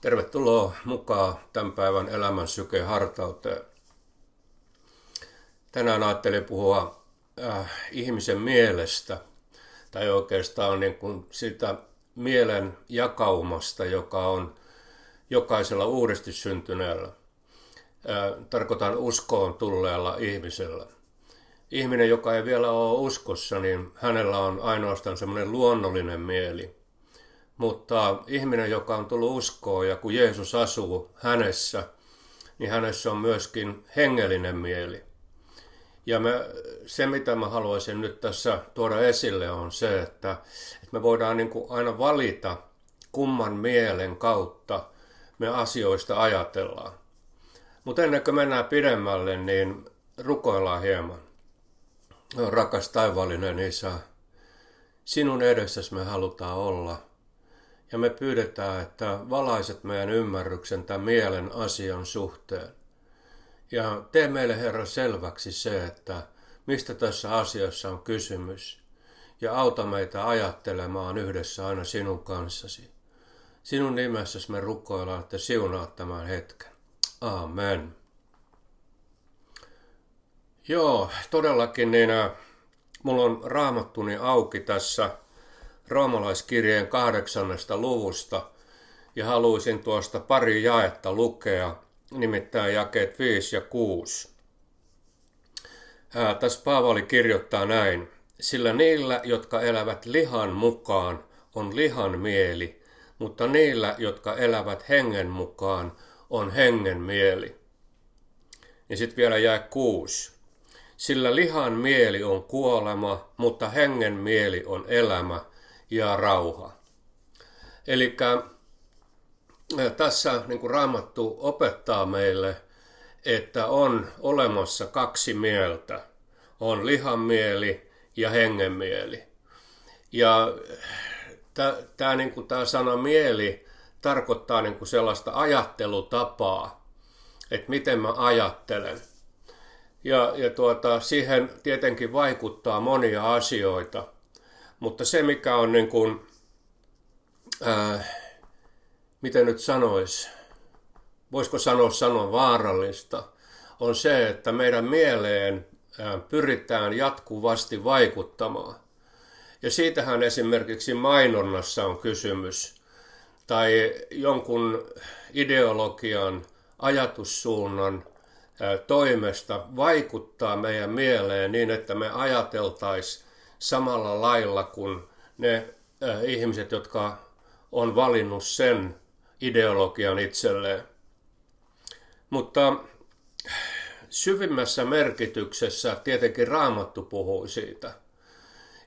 Tervetuloa mukaan tämän päivän elämän syke hartauteen. Tänään ajattelin puhua ihmisen mielestä, tai oikeastaan niin kuin sitä mielen jakaumasta, joka on jokaisella uudesti syntyneellä. Tarkoitan uskoon tulleella ihmisellä. Ihminen, joka ei vielä ole uskossa, niin hänellä on ainoastaan semmoinen luonnollinen mieli. Mutta ihminen, joka on tullut uskoon ja kun Jeesus asuu hänessä, niin hänessä on myöskin hengellinen mieli. Ja se, mitä mä haluaisin nyt tässä tuoda esille, on se, että me voidaan niin kuin aina valita, kumman mielen kautta me asioista ajatellaan. Mutta ennen kuin mennään pidemmälle, niin rukoillaan hieman. Rakas taivaallinen Isä, sinun edessäsi me halutaan olla. Ja me pyydetään, että valaiset meidän ymmärryksen tämän mielen asian suhteen. Ja tee meille, Herra, selväksi se, että mistä tässä asiassa on kysymys. Ja auta meitä ajattelemaan yhdessä aina sinun kanssasi. Sinun nimessäsi me rukoillaan, että siunaat tämän hetken. Amen. Joo, todellakin niin mulla on raamattuni auki tässä Roomalaiskirjeen 8. luvusta ja haluaisin tuosta pari jaetta lukea, nimittäin jakeet 5 ja 6. Tässä Paavali kirjoittaa näin: sillä niillä, jotka elävät lihan mukaan, on lihan mieli, mutta niillä, jotka elävät hengen mukaan, on hengen mieli. Ja sitten vielä jae 6. Sillä lihan mieli on kuolema, mutta hengen mieli on elämä ja rauha. Eli tässä niin kuin Raamattu opettaa meille, että on olemassa kaksi mieltä. On lihan mieli ja hengen mieli. Ja tämä sana mieli tarkoittaa niin kuin sellaista ajattelutapaa, että miten mä ajattelen. Ja siihen tietenkin vaikuttaa monia asioita. Mutta se, mikä on niin kuin, miten nyt sanoisi, voisiko sanoa vaarallista, on se, että meidän mieleen pyritään jatkuvasti vaikuttamaan. Ja siitähän esimerkiksi mainonnassa on kysymys, tai jonkun ideologian, ajatussuunnan toimesta vaikuttaa meidän mieleen niin, että me ajateltaisiin samalla lailla kuin ne ihmiset, jotka on valinnut sen ideologian itselleen. Mutta syvimmässä merkityksessä tietenkin Raamattu puhuu siitä.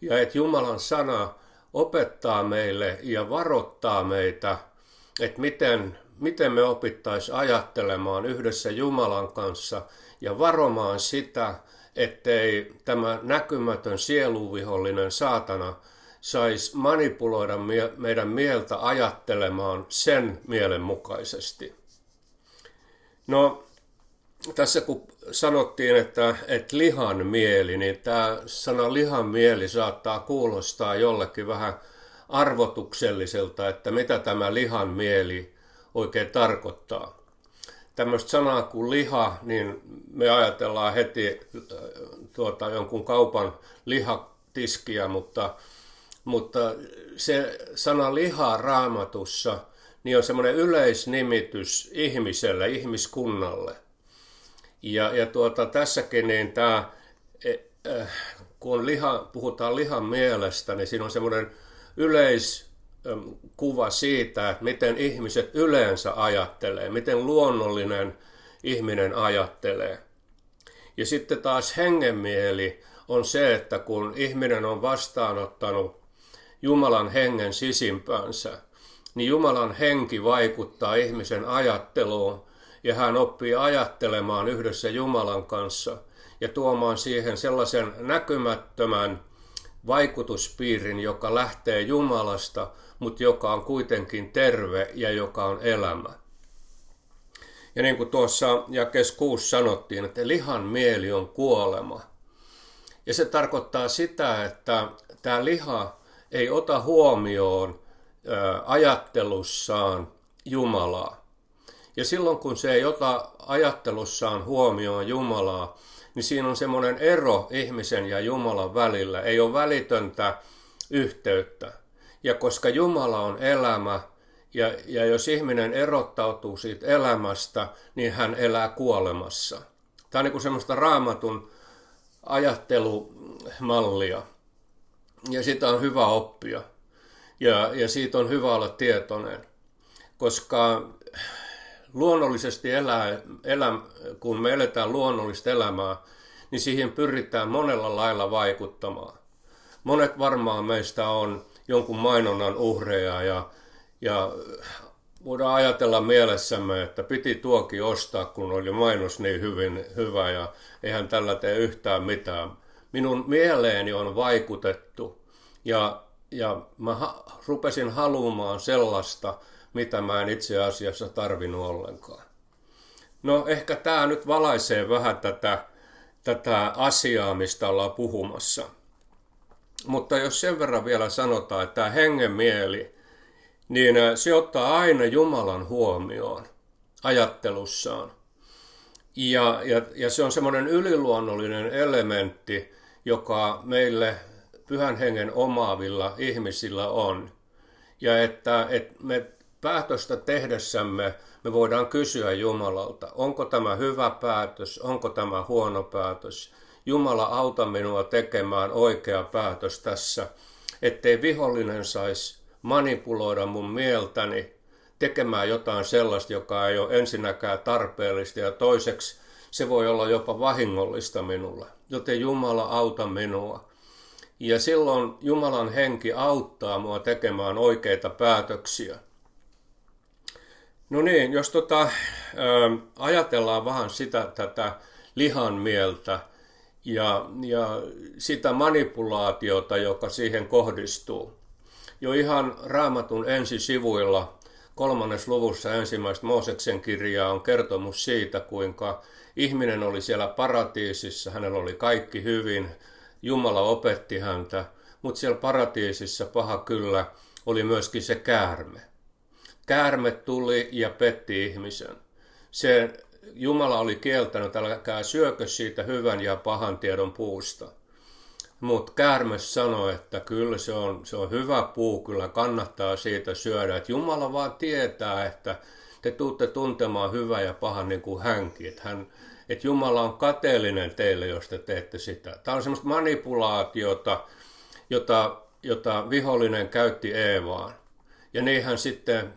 Ja että Jumalan sana opettaa meille ja varoittaa meitä, että miten me opittaisiin ajattelemaan yhdessä Jumalan kanssa ja varomaan sitä, ettei tämä näkymätön sieluvihollinen saatana saisi manipuloida meidän mieltä ajattelemaan sen mielen mukaisesti. No, tässä kun sanottiin, että lihan mieli, niin tämä sana lihan mieli saattaa kuulostaa jollekin vähän arvotukselliselta, että mitä tämä lihan mieli oikein tarkoittaa. Tämmöistä sanaa kuin liha, niin me ajatellaan heti jonkun kaupan lihatiskiä, mutta se sana liha Raamatussa niin on semmoinen yleisnimitys ihmiselle, ihmiskunnalle. Ja tässäkin niin kun puhutaan lihan mielestä, niin siinä on semmoinen yleiskuva siitä, että miten ihmiset yleensä ajattelee, miten luonnollinen ihminen ajattelee. Ja sitten taas hengenmieli on se, että kun ihminen on vastaanottanut Jumalan hengen sisimpäänsä, niin Jumalan henki vaikuttaa ihmisen ajatteluun ja hän oppii ajattelemaan yhdessä Jumalan kanssa ja tuomaan siihen sellaisen näkymättömän vaikutuspiirin, joka lähtee Jumalasta, mutta joka on kuitenkin terve ja joka on elämä. Ja niin kuin tuossa jakeessa 6 sanottiin, että lihan mieli on kuolema. Ja se tarkoittaa sitä, että tämä liha ei ota huomioon ajattelussaan Jumalaa. Ja silloin kun se ei ota ajattelussaan huomioon Jumalaa, niin siinä on semmoinen ero ihmisen ja Jumalan välillä. Ei ole välitöntä yhteyttä. Ja koska Jumala on elämä, ja jos ihminen erottautuu siitä elämästä, niin hän elää kuolemassa. Tämä on niin kuin semmoista Raamatun ajattelumallia. Ja sitä on hyvä oppia. Ja siitä on hyvä olla tietoinen. Koska luonnollisesti kun me eletään luonnollista elämää, niin siihen pyritään monella lailla vaikuttamaan. Monet varmaan meistä on jonkun mainonnan uhreja ja voidaan ajatella mielessämme, että piti tuokin ostaa, kun oli mainos niin hyvä ja eihän tällä tee yhtään mitään. Minun mieleeni on vaikutettu ja mä rupesin haluamaan sellaista, mitä mä en itse asiassa tarvinnut ollenkaan. No ehkä tämä nyt valaisee vähän tätä asiaa, mistä ollaan puhumassa. Mutta jos sen verran vielä sanotaan, että tämä hengen mieli, niin se ottaa aina Jumalan huomioon ajattelussaan. Ja se on semmoinen yliluonnollinen elementti, joka meille pyhän hengen omaavilla ihmisillä on. Ja että me päätöstä tehdessämme me voidaan kysyä Jumalalta, onko tämä hyvä päätös, onko tämä huono päätös. Jumala, auta minua tekemään oikea päätös tässä, ettei vihollinen saisi manipuloida mun mieltäni tekemään jotain sellaista, joka ei ole ensinnäkään tarpeellista ja toiseksi se voi olla jopa vahingollista minulle. Joten Jumala, auta minua. Ja silloin Jumalan henki auttaa mua tekemään oikeita päätöksiä. No niin, jos ajatellaan vähän tätä lihan mieltä ja sitä manipulaatiota, joka siihen kohdistuu. Jo ihan Raamatun ensisivuilla 3. luvussa 1. Mooseksen kirjaa on kertomus siitä, kuinka ihminen oli siellä paratiisissa, hänellä oli kaikki hyvin, Jumala opetti häntä, mutta siellä paratiisissa paha kyllä oli myöskin se käärme. Käärme tuli ja petti ihmisen. Jumala oli kieltänyt, älkää syökö siitä hyvän ja pahan tiedon puusta. Mutta käärme sanoi, että kyllä se on hyvä puu, kyllä kannattaa siitä syödä. Että Jumala vaan tietää, että te tuutte tuntemaan hyvän ja pahan niin kuin hänkin. Että Jumala on kateellinen teille, jos te teette sitä. Tämä on semmoista manipulaatiota, jota vihollinen käytti Eevaan. Ja niinhän sitten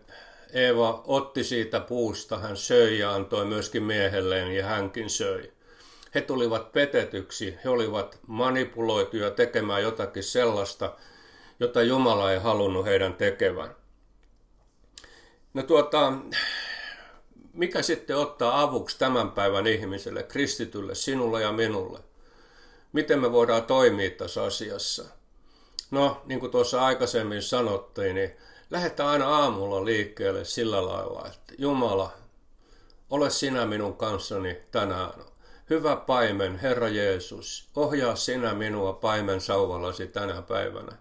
Eeva otti siitä puusta, hän söi ja antoi myöskin miehelleen ja hänkin söi. He tulivat petetyksi, he olivat manipuloituja tekemään jotakin sellaista, jota Jumala ei halunnut heidän tekevän. No mikä sitten ottaa avuksi tämän päivän ihmiselle, kristitylle, sinulle ja minulle? Miten me voidaan toimia tässä asiassa? No, niin kuin tuossa aikaisemmin sanottiin, niin lähdetään aina aamulla liikkeelle sillä lailla, että Jumala, ole sinä minun kanssani tänään. Hyvä paimen, Herra Jeesus, ohjaa sinä minua paimen sauvallasi tänä päivänä.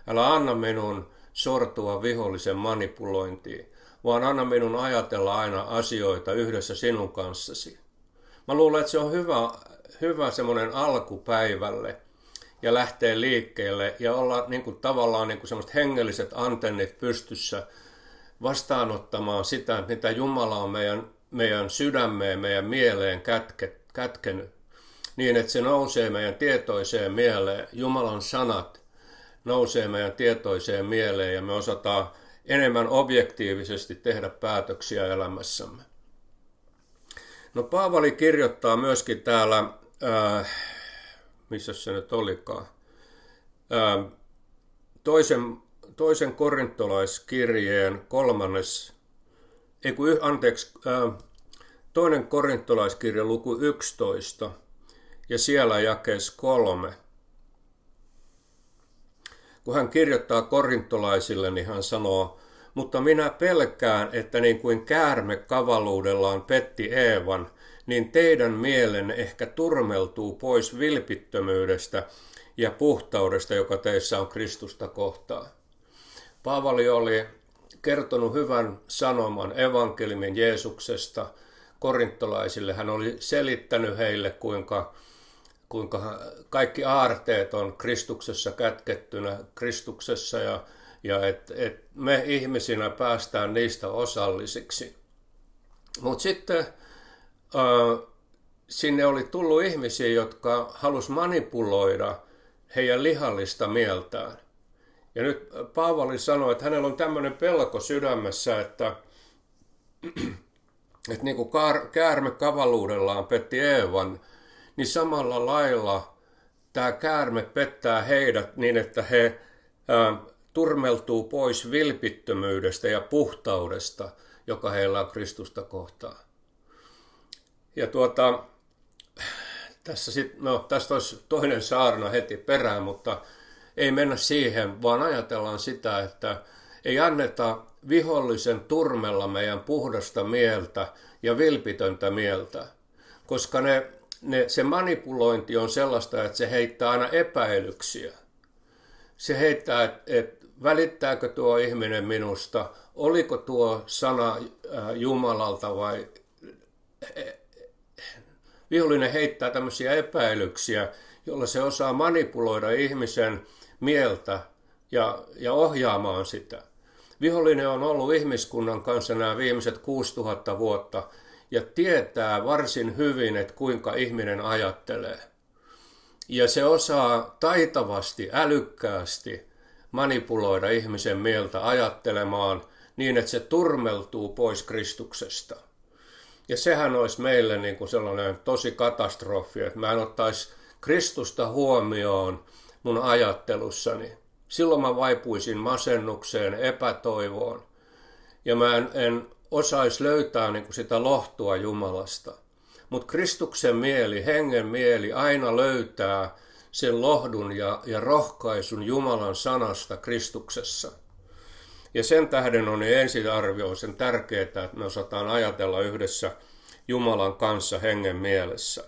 Älä anna minun sortua vihollisen manipulointiin, vaan anna minun ajatella aina asioita yhdessä sinun kanssasi. Mä luulen, että se on hyvä semmoinen alkupäivälle ja lähteä liikkeelle ja olla tavallaan semmoiset hengelliset antennit pystyssä vastaanottamaan sitä, mitä Jumala on meidän sydämeen, meidän mieleen kätkenyt, niin että se nousee meidän tietoiseen mieleen. Jumalan sanat nousee meidän tietoiseen mieleen ja me osataan enemmän objektiivisesti tehdä päätöksiä elämässämme. No Paavali kirjoittaa myöskin täällä, missä se nyt olikaan, toisen korintolaiskirjeen toinen korintolaiskirja luku 11 ja siellä jakees 3. Kun hän kirjoittaa korintolaisille, niin hän sanoo, mutta minä pelkään, että niin kuin käärme kavaluudellaan petti Eevan, niin teidän mielenne ehkä turmeltuu pois vilpittömyydestä ja puhtaudesta, joka teissä on Kristusta kohtaan. Paavali oli kertonut hyvän sanoman evankeliumin Jeesuksesta korintolaisille. Hän oli selittänyt heille, kuinka kaikki aarteet on Kristuksessa kätkettynä Kristuksessa ja että me ihmisinä päästään niistä osallisiksi. Mutta sitten sinne oli tullut ihmisiä, jotka halusi manipuloida heidän lihallista mieltään. Ja nyt Paavali sanoi, että hänellä on tämmöinen pelko sydämessä, että niin kuin käärme kavaluudellaan petti Eevan, niin samalla lailla tämä käärme pettää heidät niin, että he turmeltuu pois vilpittömyydestä ja puhtaudesta, joka heillä on Kristusta kohtaan. Ja tästä olisi toinen saarna heti perään, mutta ei mennä siihen, vaan ajatellaan sitä, että ei anneta vihollisen turmella meidän puhdasta mieltä ja vilpitöntä mieltä, koska se manipulointi on sellaista, että se heittää aina epäilyksiä. Se heittää, että välittääkö tuo ihminen minusta, oliko tuo sana Jumalalta vai vihollinen heittää tämmöisiä epäilyksiä, jolla se osaa manipuloida ihmisen mieltä ja ohjaamaan sitä. Vihollinen on ollut ihmiskunnan kanssa nämä viimeiset 6000 vuotta ja tietää varsin hyvin, että kuinka ihminen ajattelee. Ja se osaa taitavasti, älykkäästi manipuloida ihmisen mieltä ajattelemaan niin, että se turmeltuu pois Kristuksesta. Ja sehän olisi meille niin kuin sellainen tosi katastrofi, että mä en ottaisi Kristusta huomioon mun ajattelussani. Silloin mä vaipuisin masennukseen, epätoivoon. Ja mä en osaisi löytää niin kuin sitä lohtua Jumalasta. Mutta Kristuksen mieli, hengen mieli aina löytää sen lohdun ja rohkaisun Jumalan sanasta Kristuksessa. Ja sen tähden on ensiarvio sen tärkeää, että me osataan ajatella yhdessä Jumalan kanssa hengen mielessä.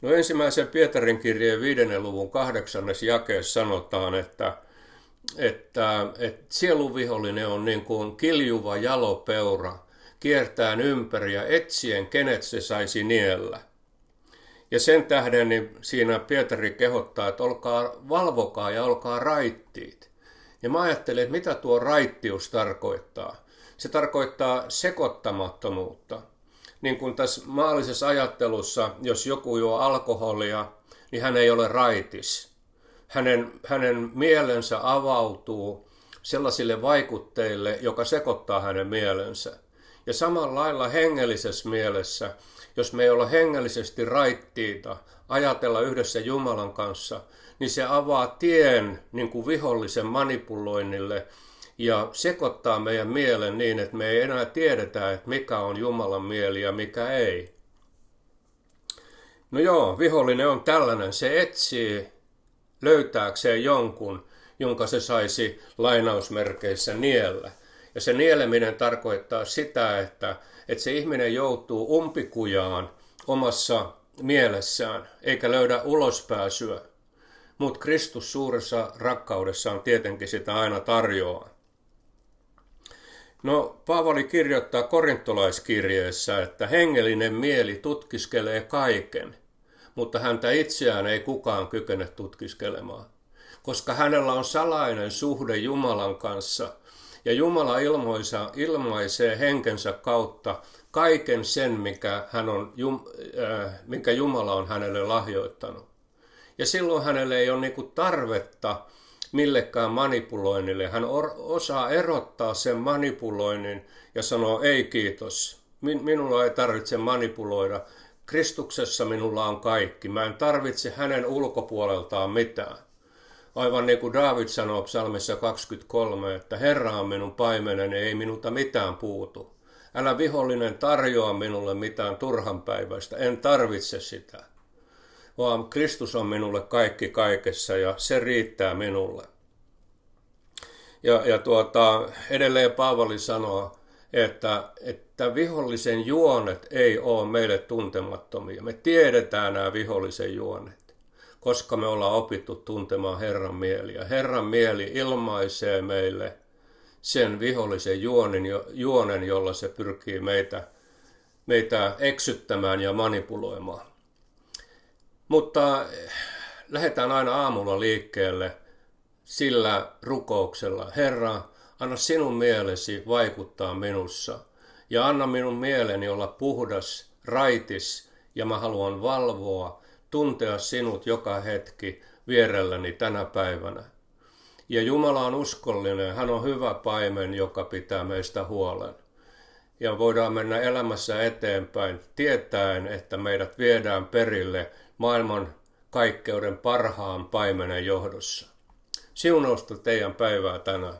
No ensimmäisen Pietarin kirjeen 5. luvun 8. jakeessa sanotaan, että sielun vihollinen on niin kuin kiljuva jalopeura, kiertään ympäri ja etsien, kenet se saisi niellä. Ja sen tähden niin siinä Pietari kehottaa, että valvokaa ja olkaa raittiit. Ja mä ajattelin, että mitä tuo raittius tarkoittaa. Se tarkoittaa sekoittamattomuutta. Niin kuin tässä maallisessa ajattelussa, jos joku juo alkoholia, niin hän ei ole raitis. Hänen mielensä avautuu sellaisille vaikutteille, joka sekoittaa hänen mielensä. Ja samalla lailla hengellisessä mielessä, jos me ei olla hengellisesti raittiita, ajatella yhdessä Jumalan kanssa, niin se avaa tien niin kuin vihollisen manipuloinnille ja sekoittaa meidän mielen niin, että me ei enää tiedetä, että mikä on Jumalan mieli ja mikä ei. No joo, vihollinen on tällainen. Se etsii löytääkseen jonkun, jonka se saisi lainausmerkeissä niellä. Ja se nieleminen tarkoittaa sitä, että se ihminen joutuu umpikujaan omassa mielessään, eikä löydä ulospääsyä. Mutta Kristus suuressa rakkaudessaan tietenkin sitä aina tarjoaa. No, Paavali kirjoittaa korintolaiskirjeessä, että hengellinen mieli tutkiskelee kaiken, mutta häntä itseään ei kukaan kykene tutkiskelemaan, koska hänellä on salainen suhde Jumalan kanssa, ja Jumala ilmaisee henkensä kautta kaiken sen, minkä Jumala on hänelle lahjoittanut. Ja silloin hänelle ei ole niinku tarvetta millekään manipuloinnille. Hän osaa erottaa sen manipuloinnin ja sanoo, ei kiitos, minulla ei tarvitse manipuloida. Kristuksessa minulla on kaikki. Mä en tarvitse hänen ulkopuoleltaan mitään. Aivan niin kuin Daavid sanoo psalmissa 23, että Herra on minun paimeneni, ei minulta mitään puutu. Älä vihollinen tarjoa minulle mitään turhanpäiväistä, en tarvitse sitä. Vaan Kristus on minulle kaikki kaikessa ja se riittää minulle. Ja edelleen Paavali sanoo, että vihollisen juonet ei ole meille tuntemattomia. Me tiedetään nämä vihollisen juonet, koska me ollaan opittu tuntemaan Herran mieli. Ja Herran mieli ilmaisee meille sen vihollisen juonen, jolla se pyrkii meitä eksyttämään ja manipuloimaan. Mutta lähdetään aina aamulla liikkeelle sillä rukouksella: Herra, anna sinun mielesi vaikuttaa minussa ja anna minun mieleni olla puhdas, raitis, ja mä haluan valvoa, tuntea sinut joka hetki vierelläni tänä päivänä. Ja Jumala on uskollinen, hän on hyvä paimen, joka pitää meistä huolen. Ja voidaan mennä elämässä eteenpäin tietäen, että meidät viedään perille maailman kaikkeuden parhaan paimenen johdossa. Siunausta teidän päivää tänään.